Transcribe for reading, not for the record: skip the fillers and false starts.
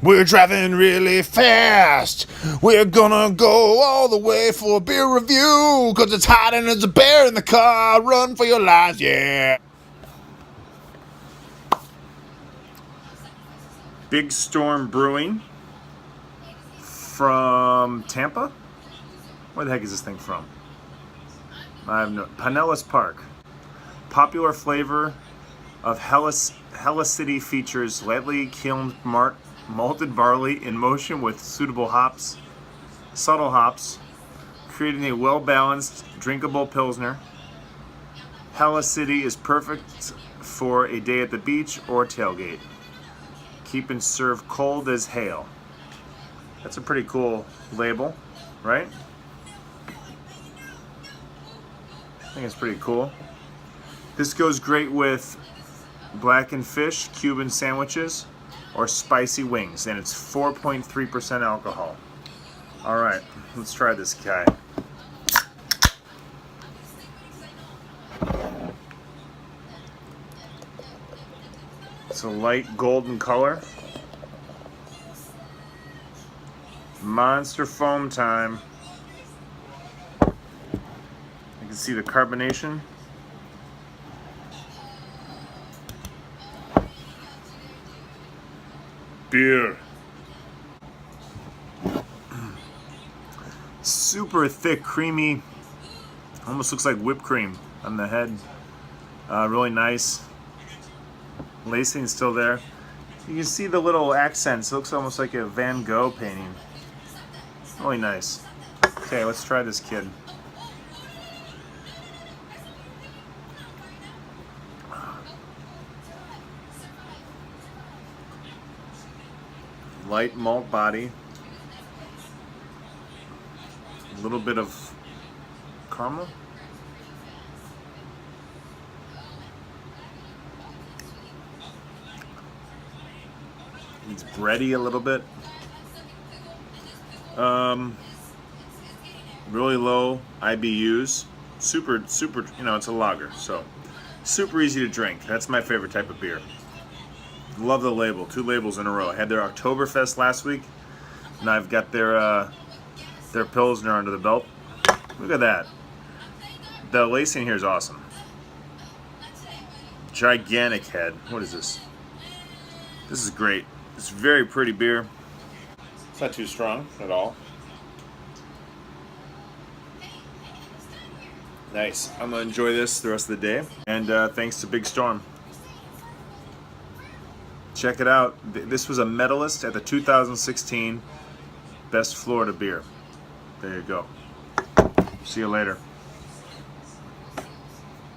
We're driving really fast. We're gonna go all the way for a beer review, 'cause it's hot and there's a bear in the car. Run for your lives, yeah. Big Storm Brewing from Tampa. Where the heck is this thing from? I have no. Pinellas Park. Popular flavor of Helicity features lightly kilned malted barley in motion with suitable hops, subtle hops, creating a well-balanced, drinkable pilsner. Helicity is perfect for a day at the beach or tailgate. Keep and serve cold as hail. That's a pretty cool label, right? I think it's pretty cool. This goes great with blackened fish, Cuban sandwiches, or spicy wings, and it's 4.3% alcohol. All right, let's try this guy. It's a light golden color. Monster foam time. You can see the carbonation. Beer. Super thick, creamy, almost looks like whipped cream on the head. Really nice. Lacing's still there. You can see the little accents. It looks almost like a Van Gogh painting. Really nice. Okay, let's try this kid. Light malt body. A little bit of caramel. It's bready a little bit. Really low IBUs. Super, it's a lager, so super easy to drink. That's my favorite type of beer. Love the label. 2 labels in a row. I had their Oktoberfest last week, and I've got their Pilsner under the belt. Look at that. The lacing here is awesome. Gigantic head. What is this? This is great. It's very pretty beer. It's not too strong at all. Nice. I'm going to enjoy this the rest of the day. And thanks to Big Storm. Check it out. This was a medalist at the 2016 Best Florida Beer. There you go. See you later.